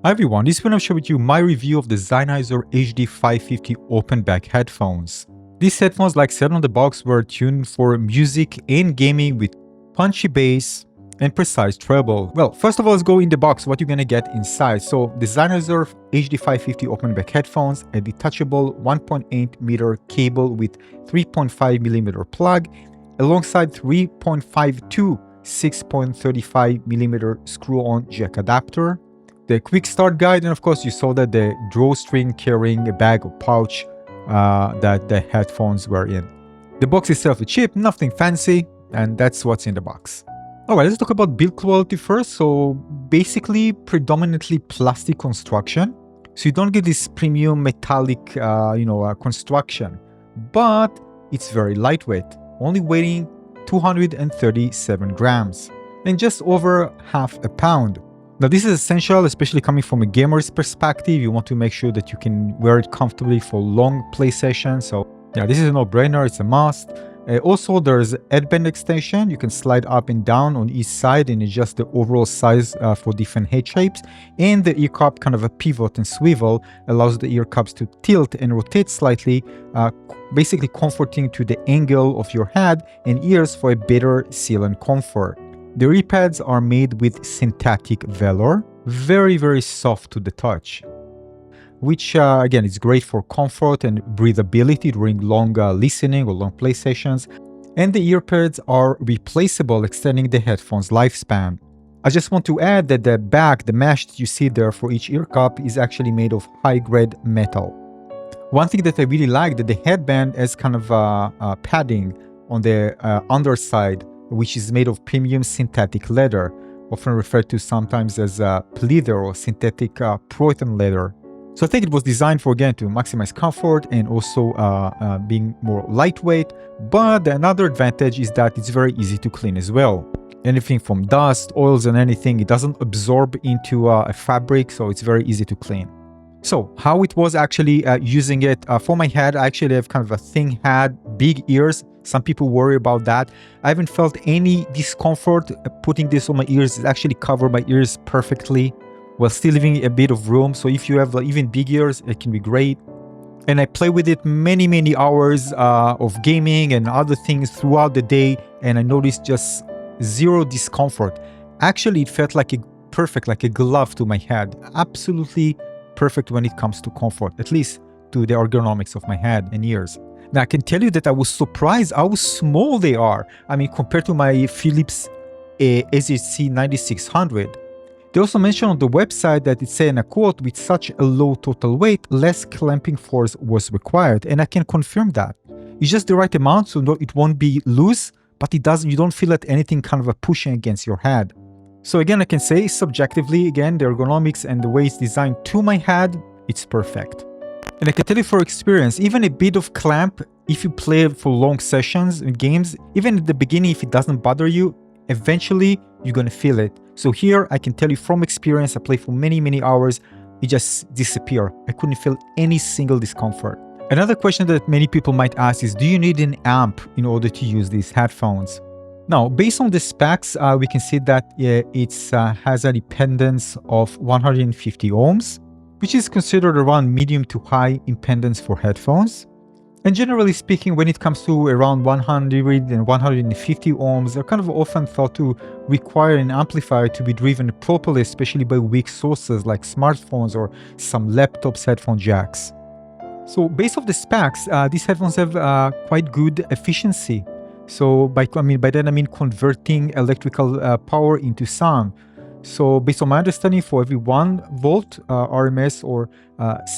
Hi everyone, this video I'm showing you my review of the Sennheiser HD550 open back headphones. These headphones, like said on the box, were tuned for music and gaming with punchy bass and precise treble. Well, first of all, let's go in the box, what you're gonna get inside. So the Sennheiser HD550 open back headphones, a detachable 1.8 meter cable with 3.5 millimeter plug, alongside 3.52 6.35 millimeter screw-on jack adapter, the quick start guide, and of course you saw that the drawstring carrying a bag or pouch that the headphones were in. The box itself is cheap, nothing fancy, and that's what's in the box. Alright, let's talk about build quality first. So basically predominantly plastic construction, so you don't get this premium metallic construction, but it's very lightweight, only weighing 237 grams and just over half a pound. Now this is essential, especially coming from a gamer's perspective. You want to make sure that you can wear it comfortably for long play sessions. So yeah, this is a no-brainer, it's a must. Also, there's headband extension. You can slide up and down on each side and adjust the overall size for different head shapes. And the ear cup, kind of a pivot and swivel, allows the ear cups to tilt and rotate slightly, basically comforting to the angle of your head and ears for a better seal and comfort. The ear pads are made with synthetic velour, very soft to the touch, which again is great for comfort and breathability during long listening or long play sessions. And the ear pads are replaceable, extending the headphones lifespan. I just want to add that the back, the mesh that you see there for each ear cup, is actually made of high-grade metal. One thing that I really like, that the headband has kind of padding on the underside, which is made of premium synthetic leather, often referred to sometimes as pleather or synthetic proton leather. So I think it was designed for, again, to maximize comfort and also being more lightweight. But another advantage is that it's very easy to clean as well. Anything from dust, oils and anything, it doesn't absorb into a fabric, so it's very easy to clean. So how it was actually using it for my head, I actually have kind of a thin head, big ears. Some people worry about that. I haven't felt any discomfort putting this on my ears. It actually covered my ears perfectly while still leaving a bit of room. So if you have even big ears, it can be great. And I play with it many hours of gaming and other things throughout the day, and I noticed just zero discomfort. Actually, it felt like like a glove to my head. Absolutely perfect when it comes to comfort, at least to the ergonomics of my head and ears. Now, I can tell you that I was surprised how small they are. I mean, compared to my Philips SHC 9600. They also mentioned on the website that it said, in a quote, with such a low total weight, less clamping force was required. And I can confirm that. It's just the right amount, so it won't be loose, but you don't feel that anything kind of pushing against your head. So again, I can say subjectively, again, the ergonomics and the way it's designed to my head, it's perfect. And I can tell you for experience, even a bit of clamp, if you play for long sessions in games, even at the beginning, if it doesn't bother you, eventually you're gonna feel it. So here, I can tell you from experience, I play for many hours, it just disappeared. I couldn't feel any single discomfort. Another question that many people might ask is, do you need an amp in order to use these headphones? Now, based on the specs, we can see that it has an impedance of 150 ohms, which is considered around medium to high impedance for headphones. And generally speaking, when it comes to around 100 and 150 ohms, they're kind of often thought to require an amplifier to be driven properly, especially by weak sources like smartphones or some laptops' headphone jacks. So based off the specs, these headphones have quite good efficiency. So by that I mean converting electrical power into sound. So based on my understanding, for every 1 volt RMS or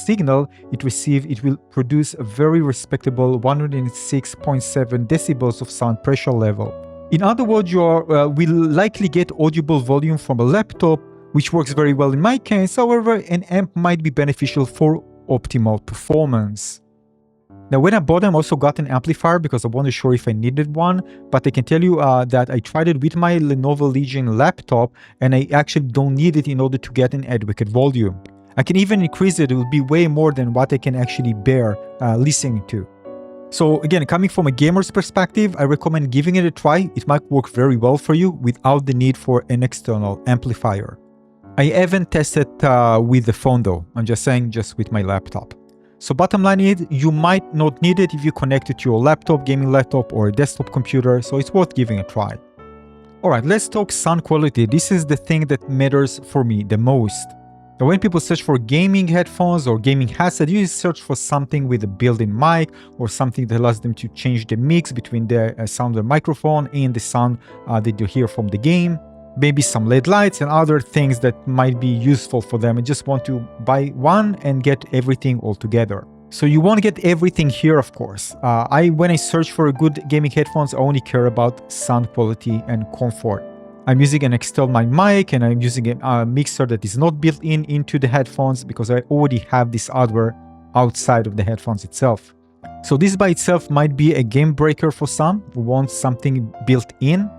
signal it will produce a very respectable 106.7 decibels of sound pressure level. In other words, you will likely get audible volume from a laptop, which works very well in my case. However, an amp might be beneficial for optimal performance. Now, when I bought them, I also got an amplifier because I wasn't sure if I needed one, but I can tell you that I tried it with my Lenovo Legion laptop, and I actually don't need it in order to get an adequate volume. I can even increase it, it will be way more than what I can actually bear listening to. So again, coming from a gamer's perspective, I recommend giving it a try. It might work very well for you without the need for an external amplifier. I haven't tested with the phone though. I'm just saying just with my laptop. So bottom line is, you might not need it if you connect it to your laptop, gaming laptop, or a desktop computer, so it's worth giving a try. Alright, let's talk sound quality. This is the thing that matters for me the most. Now, when people search for gaming headphones or gaming headset, you search for something with a built-in mic or something that allows them to change the mix between the sound of the microphone and the sound that you hear from the game. Maybe some LED lights and other things that might be useful for them and just want to buy one and get everything all together. So you won't get everything here, of course. When I search for a good gaming headphones, I only care about sound quality and comfort. I'm using an external mic and I'm using a mixer that is not built into the headphones because I already have this hardware outside of the headphones itself. So this by itself might be a game breaker for some who want something built in.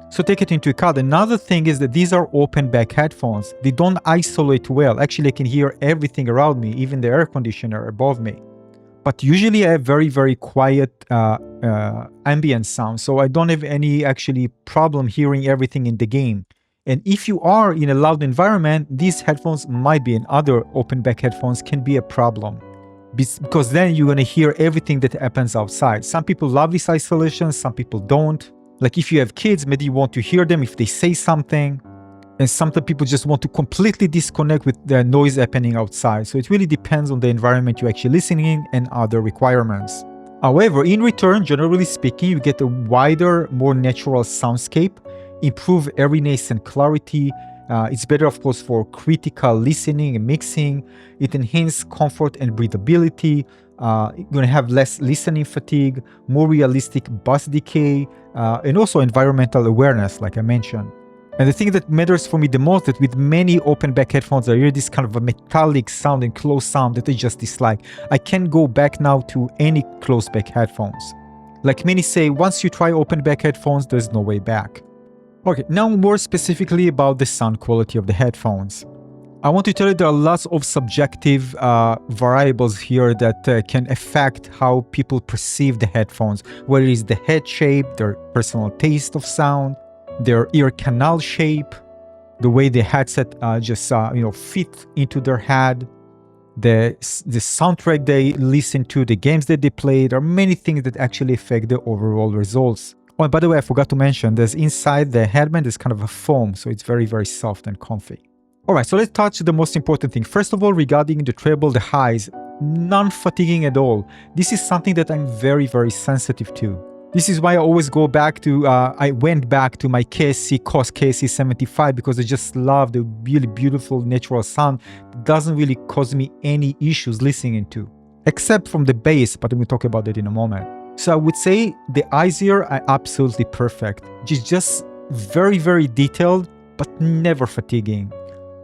So take it into account. Another thing is that these are open back headphones. They don't isolate well. Actually, I can hear everything around me, even the air conditioner above me. But usually I have very, very quiet ambient sound, so I don't have any actually problem hearing everything in the game. And if you are in a loud environment, these headphones might be, and other open back headphones can be a problem. Because then you're going to hear everything that happens outside. Some people love this isolation, some people don't. Like if you have kids, maybe you want to hear them if they say something. And sometimes people just want to completely disconnect with the noise happening outside. So it really depends on the environment you're actually listening in and other requirements. However, in return, generally speaking, you get a wider, more natural soundscape, improve airiness and clarity. It's better, of course, for critical listening and mixing. It enhances comfort and breathability. You're going to have less listening fatigue, more realistic bass decay, and also environmental awareness, like I mentioned. And the thing that matters for me the most, that with many open back headphones, I hear this kind of a metallic sound and close sound that I just dislike. I can't go back now to any closed back headphones. Like many say, once you try open back headphones, there's no way back. Okay, now more specifically about the sound quality of the headphones. I want to tell you there are lots of subjective variables here that can affect how people perceive the headphones, whether it's the head shape, their personal taste of sound, their ear canal shape, the way the headset fit into their head, the soundtrack they listen to, the games that they play. There are many things that actually affect the overall results. Oh, and by the way, I forgot to mention, there's inside the headband, there's kind of a foam, so it's very, very soft and comfy. Alright, so let's touch the most important thing. First of all, regarding the treble, the highs, non-fatiguing at all. This is something that I'm very, very sensitive to. This is why I always go back to, I went back to my KSC COS KSC75 because I just love the really beautiful natural sound. It doesn't really cause me any issues listening to, except from the bass, but we'll talk about that in a moment. So I would say the eyes here are absolutely perfect. It's just very, very detailed, but never fatiguing.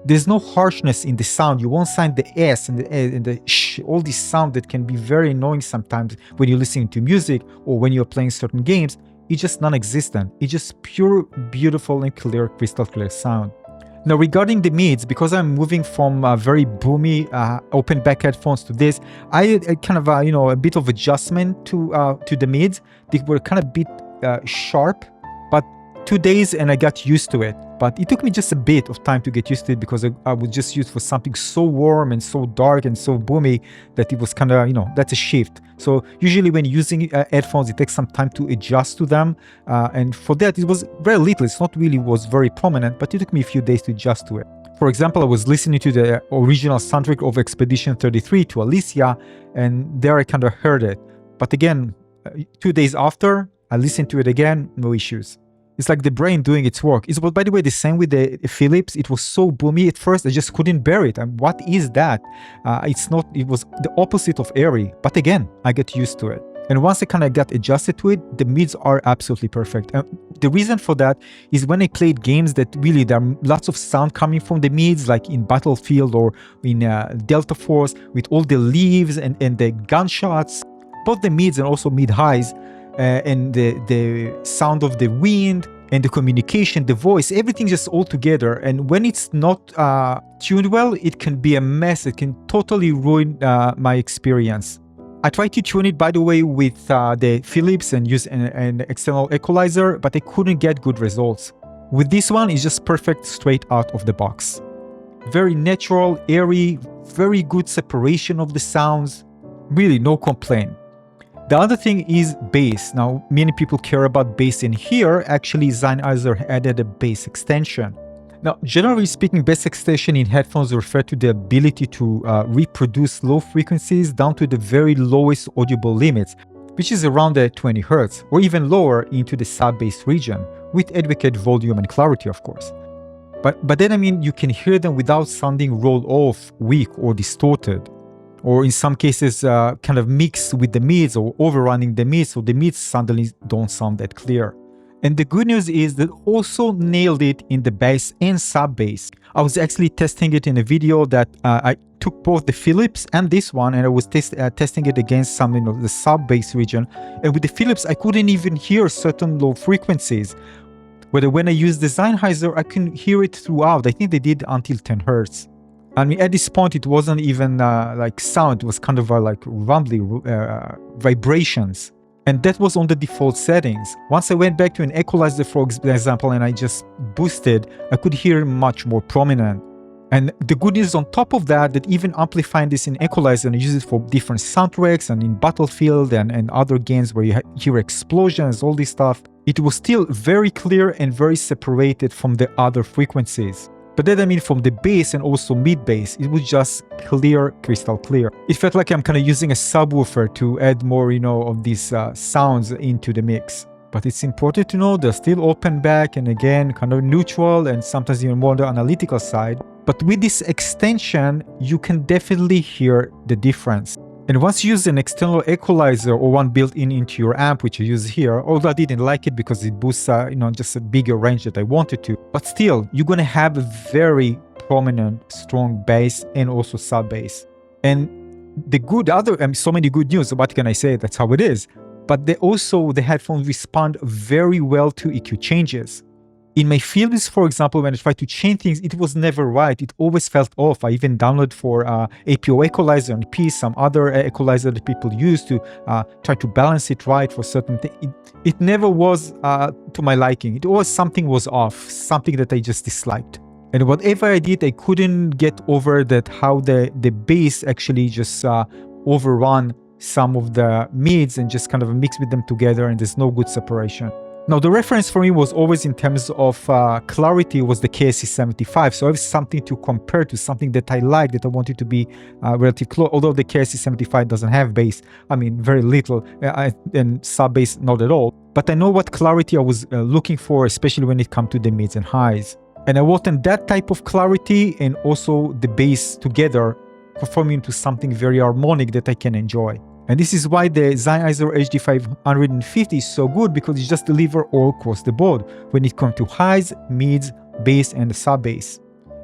There's no harshness in the sound. You won't find the S and the sh, all this sound that can be very annoying sometimes when you're listening to music or when you're playing certain games. It's just non-existent. It's just pure, beautiful and clear, crystal clear sound. Now regarding the mids, because I'm moving from very boomy open back headphones to this, I kind of a bit of adjustment to the mids. They were kind of a bit sharp, but 2 days and I got used to it. But it took me just a bit of time to get used to it because I was just used for something so warm and so dark and so boomy that it was kind of, that's a shift. So usually when using headphones, it takes some time to adjust to them. And for that, it was very little. It's not really was very prominent, but it took me a few days to adjust to it. For example, I was listening to the original soundtrack of Expedition 33 to Alicia, and there I kind of heard it. But again, 2 days after, I listened to it again, no issues. It's like the brain doing its work. It was, by the way, the same with the Philips. It was so boomy at first, I just couldn't bear it. And what is that? It was the opposite of airy. But again, I get used to it. And once I kind of got adjusted to it, the mids are absolutely perfect. And the reason for that is when I played games that really there are lots of sound coming from the mids, like in Battlefield or in Delta Force, with all the leaves and the gunshots, both the mids and also mid-highs, and the sound of the wind and the communication, the voice, everything just all together. And when it's not tuned well, it can be a mess. It can totally ruin my experience. I tried to tune it, by the way, with the Philips and use an external equalizer, but I couldn't get good results. With this one, it's just perfect straight out of the box. Very natural, airy, very good separation of the sounds. Really, no complaint. The other thing is bass. Now, many people care about bass in here. Actually, Sennheiser added a bass extension. Now, generally speaking, bass extension in headphones refer to the ability to reproduce low frequencies down to the very lowest audible limits, which is around the 20 Hz, or even lower into the sub-bass region, with adequate volume and clarity, of course. But then, I mean, you can hear them without sounding rolled off, weak, or distorted, or in some cases, kind of mixed with the mids or overrunning the mids, so the mids suddenly don't sound that clear. And the good news is that also nailed it in the bass and sub-bass. I was actually testing it in a video that I took both the Philips and this one, and I was testing it against some of the sub-bass region. And with the Philips, I couldn't even hear certain low frequencies. Whether when I used the Sennheiser, I can hear it throughout. I think they did until 10 Hz. I mean, at this point, it wasn't even like sound. It was kind of like rumbly vibrations. And that was on the default settings. Once I went back to an equalizer, for example, and I just boosted, I could hear much more prominent. And the good news on top of that, that even amplifying this in equalizer and use it for different soundtracks and in Battlefield and other games where you hear explosions, all this stuff, it was still very clear and very separated from the other frequencies. But then, I mean, from the bass and also mid-bass, it was just clear, crystal clear. It felt like I'm kind of using a subwoofer to add more, of these sounds into the mix. But it's important to know they're still open back and again, kind of neutral and sometimes even more on the analytical side. But with this extension, you can definitely hear the difference. And once you use an external equalizer or one built into your amp, which I use here, although I didn't like it because it boosts, just a bigger range that I wanted to. But still, you're going to have a very prominent, strong bass and also sub-bass. And so many good news, what can I say? That's how it is. But the headphones respond very well to EQ changes. In my Philips, for example, when I tried to change things, it was never right. It always felt off. I even downloaded for APO equalizer and some other equalizer that people use to try to balance it right for certain things. It never was to my liking. It always something was off, something that I just disliked. And whatever I did, I couldn't get over that how the bass actually just overrun some of the mids and just kind of mix with them together, and there's no good separation. Now, the reference for me was always in terms of clarity was the KSC75. So I have something to compare to, something that I like, that I wanted to be relatively close. Although the KSC75 doesn't have bass, I mean, very little, and sub-bass not at all. But I know what clarity I was looking for, especially when it comes to the mids and highs. And I wanted that type of clarity and also the bass together, conforming to something very harmonic that I can enjoy. And this is why the Sennheiser HD550 is so good, because it just delivers all across the board when it comes to highs, mids, bass, and sub-bass.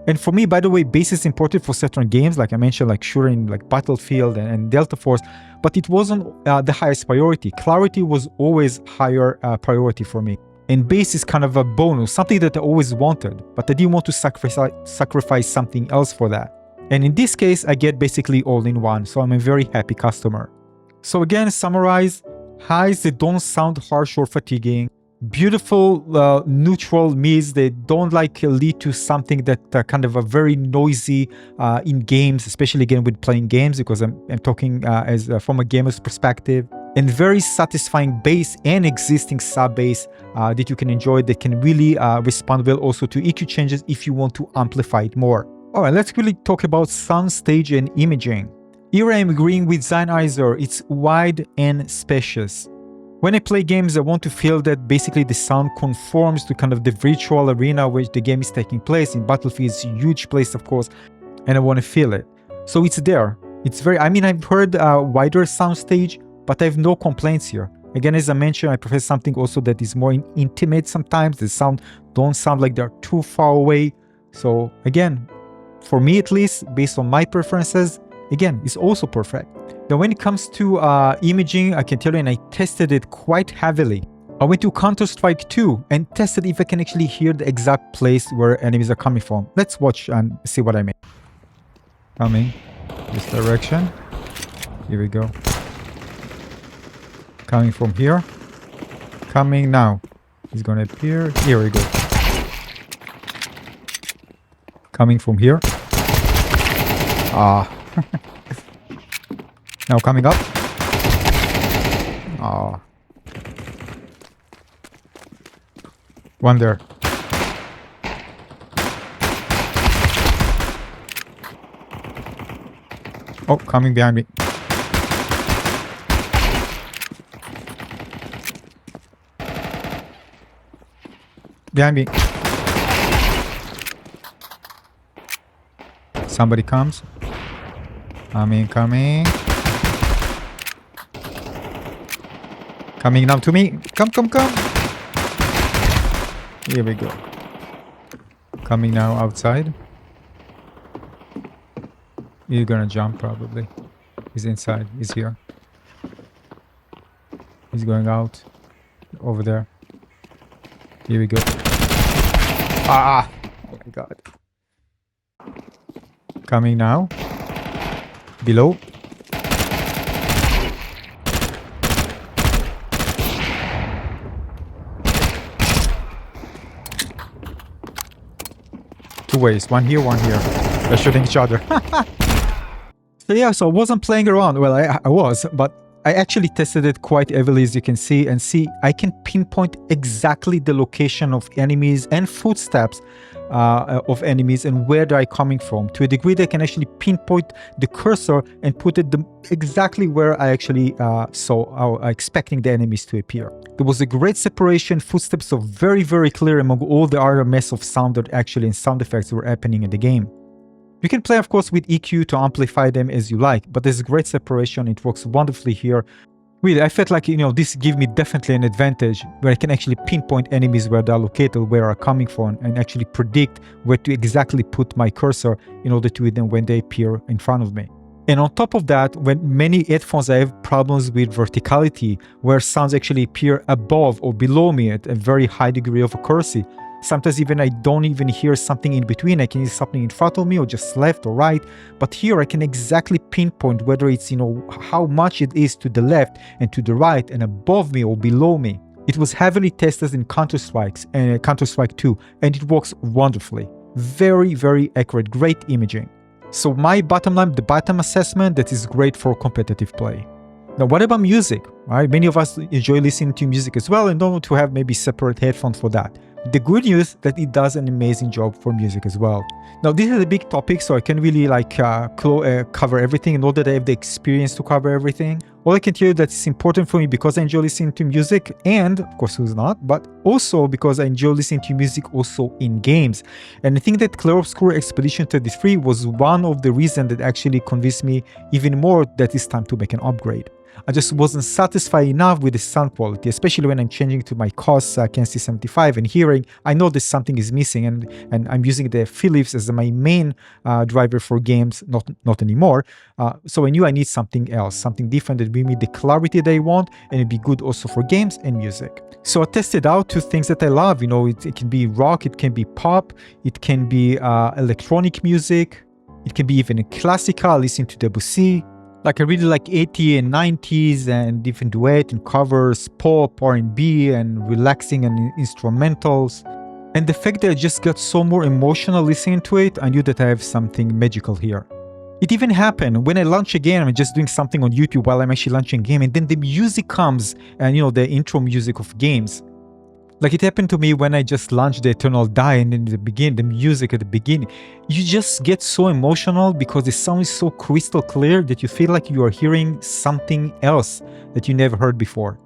And for me, by the way, bass is important for certain games, like I mentioned, like shooting, like Battlefield and Delta Force, but it wasn't the highest priority. Clarity was always higher priority for me. And bass is kind of a bonus, something that I always wanted, but I didn't want to sacrifice something else for that. And in this case, I get basically all in one, so I'm a very happy customer. So again, summarize, highs, they don't sound harsh or fatiguing. Beautiful, neutral mids, they don't lead to something that kind of a very noisy in games, especially again with playing games, because I'm talking from a gamer's perspective. And very satisfying bass and existing sub-bass that you can enjoy, that can really respond well also to EQ changes if you want to amplify it more. All right, let's really talk about Soundstage and imaging. Here I am agreeing with Sennheiser, it's wide and spacious. When I play games, I want to feel that basically the sound conforms to kind of the virtual arena where the game is taking place. In Battlefield, it's a huge place, of course, and I want to feel it. So it's there. It's I've heard wider Soundstage, but I have no complaints here. Again, as I mentioned, I prefer something also that is more intimate sometimes. The sound don't sound like they're too far away. So again, for me at least, based on my preferences, again, it's also perfect. Now, when it comes to imaging, I can tell you, and I tested it quite heavily. I went to Counter-Strike 2 and tested if I can actually hear the exact place where enemies are coming from. Let's watch and see what I mean. Coming this direction. Here we go. Coming from here. Coming now. He's gonna appear. Here we go. Coming from here. Ah. Now coming up. Ah. One there. Oh, coming behind me. Behind me. Somebody comes. Coming. Coming now to me. Come. Here we go. Coming now outside. He's gonna jump probably. He's inside. He's here. He's going out. Over there. Here we go. Ah! Oh my god. Coming now. Below. Two ways. One here, one here. They're shooting each other. So yeah, so I wasn't playing around. Well, I was, but I actually tested it quite heavily, as you can see. And see, I can pinpoint exactly the location of enemies and footsteps of enemies and where they're coming from. To a degree, they can actually pinpoint the cursor and put it exactly where I actually saw, expecting the enemies to appear. There was a great separation. Footsteps are very, very clear among all the other mess of sound that actually and sound effects were happening in the game. You can play, of course, with EQ to amplify them as you like, but there's great separation. It works wonderfully here. Really, I felt like, this gives me definitely an advantage where I can actually pinpoint enemies where they're located, where they're coming from, and actually predict where to exactly put my cursor in order to hit them when they appear in front of me. And on top of that, when many headphones, I have problems with verticality, where sounds actually appear above or below me at a very high degree of accuracy. Sometimes even I don't even hear something in between. I can hear something in front of me or just left or right. But here I can exactly pinpoint whether it's, how much it is to the left and to the right and above me or below me. It was heavily tested in Counter-Strike 2, and it works wonderfully. Very, very accurate, great imaging. So my bottom line, the bottom assessment, that is great for competitive play. Now, what about music? Right? Many of us enjoy listening to music as well and don't want to have maybe separate headphones for that. The good news that it does an amazing job for music as well. Now, this is a big topic, so I can really cover everything, and not that I have the experience to cover everything. All I can tell you that it's important for me because I enjoy listening to music, and of course who's not, but also because I enjoy listening to music also in games. And I think that Clarobscur Expedition 33 was one of the reasons that actually convinced me even more that it's time to make an upgrade. I just wasn't satisfied enough with the sound quality, especially when I'm changing to my COS KNC75 and hearing, I know that something is missing, and I'm using the Philips as my main driver for games, not anymore. So I knew I need something else, something different that will give me the clarity that I want, and it'd be good also for games and music. So I tested out two things that I love. It can be rock, it can be pop, it can be electronic music, it can be even classical, listen to Debussy. Like I really like 80s and 90s and different duet and covers, pop, R&B, and relaxing and instrumentals. And the fact that I just got so more emotional listening to it, I knew that I have something magical here. It even happened when I launch a game. I'm just doing something on YouTube while I'm actually launching a game, and then the music comes, and the intro music of games. Like it happened to me when I just launched the Eternal Die, and in the music at the beginning, you just get so emotional because the sound is so crystal clear that you feel like you are hearing something else that you never heard before.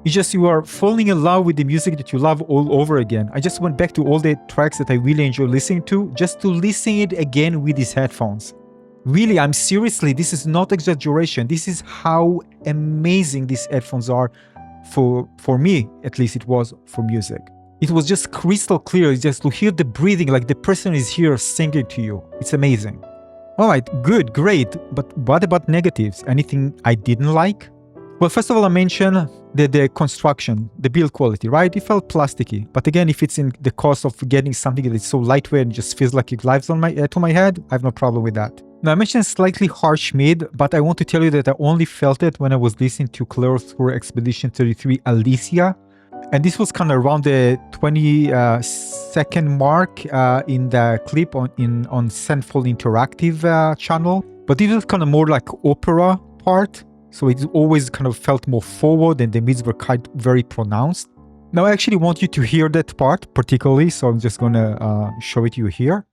You are falling in love with the music that you love all over again. I just went back to all the tracks that I really enjoy listening to, just to listen it again with these headphones. Really, this is not exaggeration. This is how amazing these headphones are. For me, at least it was for music. It was just crystal clear, just to hear the breathing, like the person is here singing to you. It's amazing. All right, good, great. But what about negatives? Anything I didn't like? Well, first of all, I mentioned the construction, the build quality, right? It felt plasticky. But again, if it's in the cost of getting something that is so lightweight and just feels like it glides on to my head, I have no problem with that. Now, I mentioned slightly harsh mid, but I want to tell you that I only felt it when I was listening to Clarobscur Expedition 33 Alicia. And this was kind of around the 20-second mark in the clip on Sennheiser Interactive channel. But this was kind of more like opera part, so it always kind of felt more forward and the mids were quite very pronounced. Now I actually want you to hear that part particularly, so I'm just gonna show it to you here.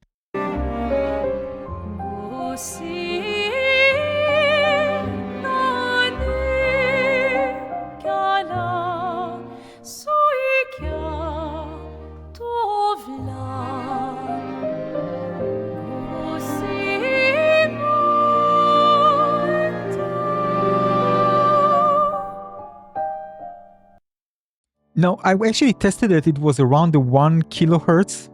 Now, I actually tested it. It was around the 1 kilohertz.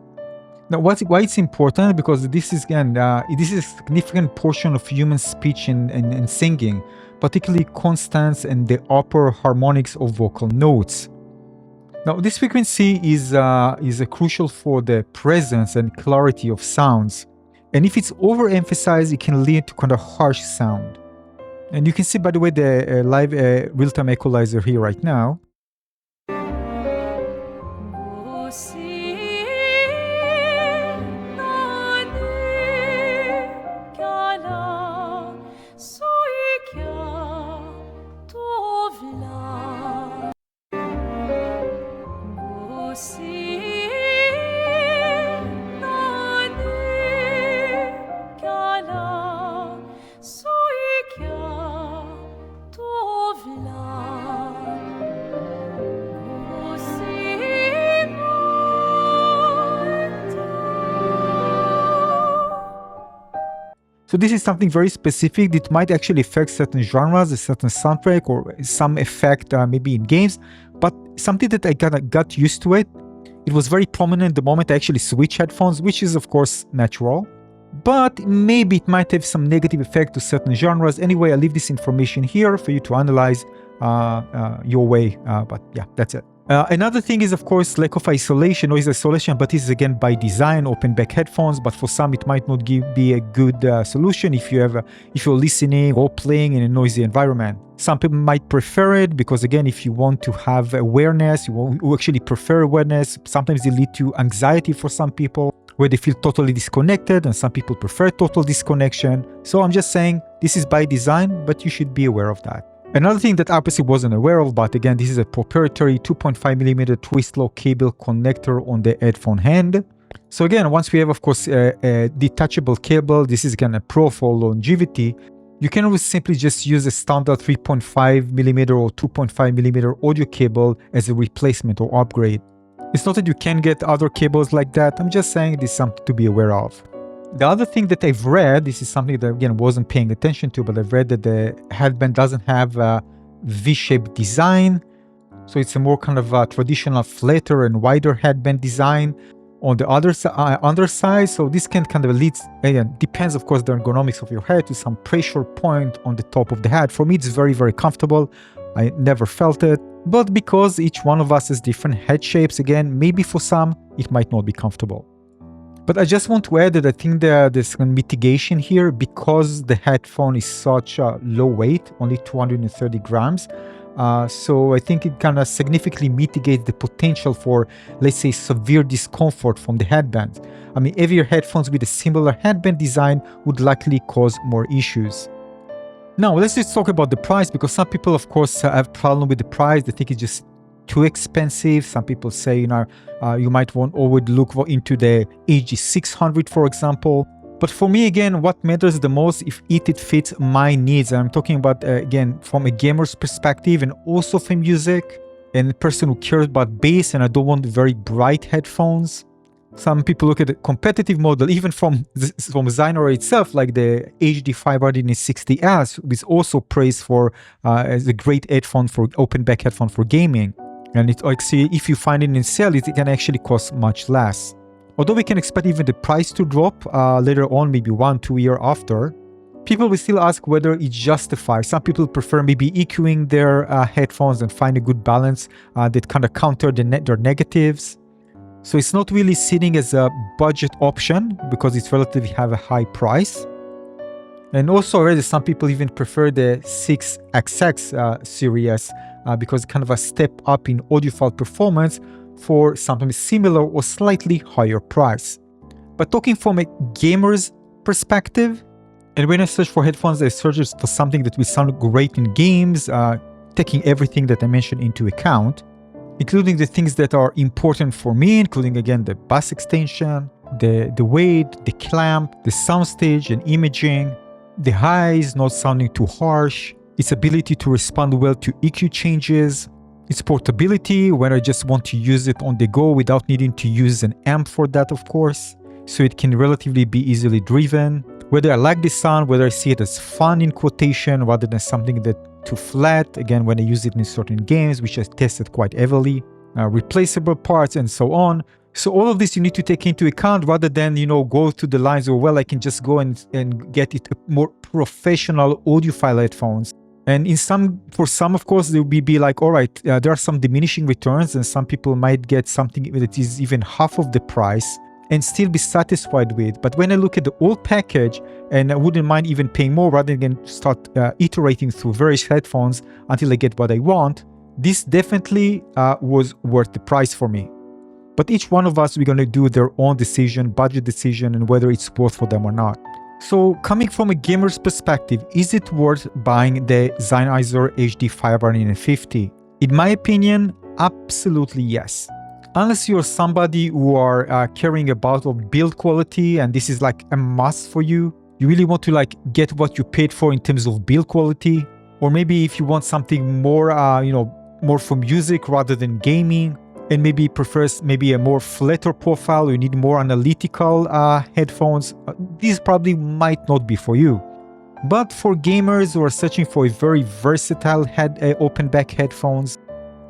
Now, why it's important? Because this is, again, this is a significant portion of human speech and singing, particularly constants and the upper harmonics of vocal notes. Now, this frequency is crucial for the presence and clarity of sounds. And if it's overemphasized, it can lead to kind of harsh sound. And you can see, by the way, the live real-time equalizer here right now. So this is something very specific that might actually affect certain genres, a certain soundtrack, or some effect maybe in games, but something that I got used to it. It was very prominent the moment I actually switched headphones, which is of course natural, but maybe it might have some negative effect to certain genres. Anyway, I leave this information here for you to analyze your way, but yeah, that's it. Another thing is, of course, lack of isolation, noise isolation, but this is again by design, open back headphones, but for some it might not be a good solution if you're listening or playing in a noisy environment. Some people might prefer it because, again, if you want to have awareness, you actually prefer awareness. Sometimes it leads to anxiety for some people, where they feel totally disconnected, and some people prefer total disconnection. So I'm just saying this is by design, but you should be aware of that. Another thing that I obviously wasn't aware of, but again, this is a proprietary 2.5mm twist lock cable connector on the headphone hand. So again, once we have, of course, a detachable cable, this is again a pro for longevity. You can always simply just use a standard 3.5mm or 2.5mm audio cable as a replacement or upgrade. It's not that you can get other cables like that. I'm just saying this is something to be aware of. The other thing that I've read, this is something that again wasn't paying attention to, but I've read that the headband doesn't have a V-shaped design. So it's a more kind of a traditional flatter and wider headband design on the underside. So this can kind of lead, again, depends of course the ergonomics of your head, to some pressure point on the top of the head. For me, it's very, very comfortable. I never felt it. But because each one of us has different head shapes, again, maybe for some, it might not be comfortable. But I just want to add that I think there's a mitigation here because the headphone is such a low weight, only 230 grams. So I think it kind of significantly mitigates the potential for, let's say, severe discomfort from the headband. I mean, heavier headphones with a similar headband design would likely cause more issues. Now, let's just talk about the price, because some people, of course, have problem with the price. They think it's just too expensive. Some people say, you might want or look into the HD600, for example. But for me, again, what matters the most if it fits my needs. And I'm talking about, again, from a gamer's perspective and also for music and a person who cares about bass, and I don't want very bright headphones. Some people look at the competitive model, even from Sennheiser itself, like the HD 560S, which is also praised for as a great headphone for open back headphone for gaming. And it's actually, if you find it in sale, it can actually cost much less. Although we can expect even the price to drop later on, maybe 1-2 years after, people will still ask whether it justifies. Some people prefer maybe EQing their headphones and find a good balance that kind of counter their negatives. So it's not really sitting as a budget option because it's relatively have a high price. And also already some people even prefer the 6XX series because it's kind of a step up in audiophile performance for something similar or slightly higher price. But talking from a gamer's perspective, And when I search for headphones, I search for something that will sound great in games, taking everything that I mentioned into account, including the things that are important for me, including again the bass extension, the weight, the clamp, the soundstage and imaging, the highs not sounding too harsh, its ability to respond well to EQ changes, its portability when I just want to use it on the go without needing to use an amp for that, of course, so it can relatively be easily driven, whether I like the sound, whether I see it as fun in quotation rather than something that too flat, again when I use it in certain games, which I tested quite heavily, replaceable parts and so on. So all of this you need to take into account rather than, go to the lines of, well, I can just go and get it more professional audiophile headphones. And for some, of course, they will be like, all right, there are some diminishing returns and some people might get something that is even half of the price and still be satisfied with. But when I look at the whole package, and I wouldn't mind even paying more rather than start iterating through various headphones until I get what I want, this definitely was worth the price for me. But each one of us, we're going to do their own decision, budget decision, and whether it's worth for them or not. So coming from a gamer's perspective, is it worth buying the Sennheiser HD 550? In my opinion, absolutely yes. Unless you're somebody who are caring about build quality and this is like a must for you, you really want to get what you paid for in terms of build quality, or maybe if you want something more, more for music rather than gaming, and maybe prefers a more flatter profile, or you need more analytical headphones, these probably might not be for you. But for gamers who are searching for a very versatile open back headphones,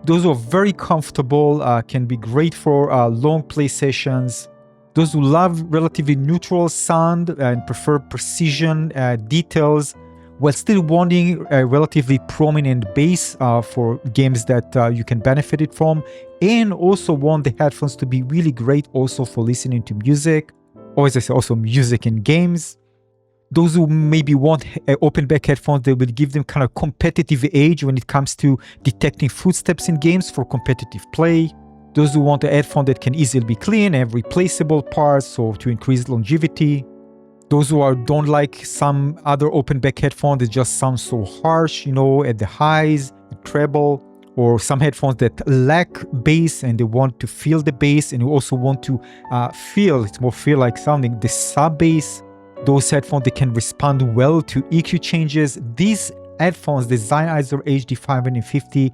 those who are very comfortable, can be great for long play sessions. Those who love relatively neutral sound and prefer precision details, while still wanting a relatively prominent bass for games that you can benefit it from, and also want the headphones to be really great also for listening to music, or as I say, also music in games. Those who maybe want open back headphones that will give them kind of competitive edge when it comes to detecting footsteps in games for competitive play. Those who want a headphone that can easily be clean and have replaceable parts, so to increase longevity. Those who don't like some other open back headphone that just sound so harsh, at the highs, the treble, or some headphones that lack bass and they want to feel the bass and you also want to feel like sounding the sub bass. Those headphones that can respond well to EQ changes. These headphones, the Sennheiser HD 550,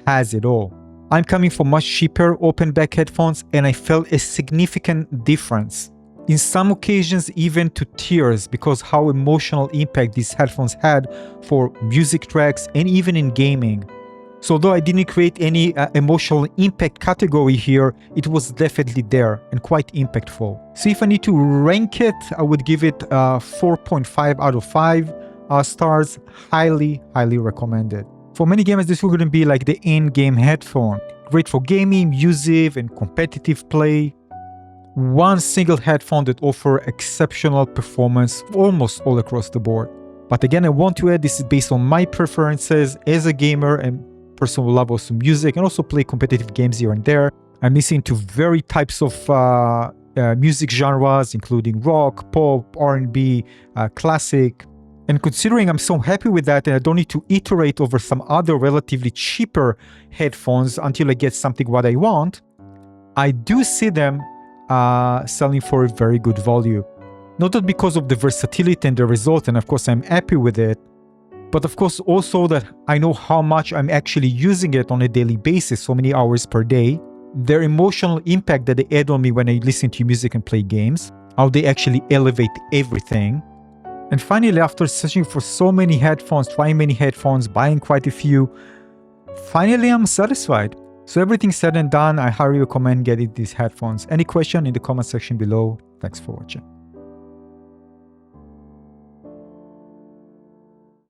has it all. I'm coming from much cheaper open back headphones and I felt a significant difference. In some occasions even to tears, because how emotional impact these headphones had for music tracks and even in gaming. So although I didn't create any emotional impact category here, it was definitely there and quite impactful. So if I need to rank it, I would give it 4.5 out of 5 stars. Highly recommended. For many gamers, this will going to be like the in-game headphone. Great for gaming, music, and competitive play. One single headphone that offers exceptional performance almost all across the board. But again, I want to add, this is based on my preferences as a gamer and person who loves also music and also play competitive games here and there. I'm listening to various types of music genres, including rock, pop, R&B, classic. And considering I'm so happy with that and I don't need to iterate over some other relatively cheaper headphones until I get something what I want, I do see them selling for a very good value. Not that because of the versatility and the result, and of course I'm happy with it, but of course also that I know how much I'm actually using it on a daily basis, so many hours per day, their emotional impact that they add on me when I listen to music and play games, how they actually elevate everything. And finally, after searching for so many headphones, trying many headphones, buying quite a few, finally I'm satisfied. So everything said and done, I highly recommend getting these headphones. Any question in the comment section below. Thanks for watching.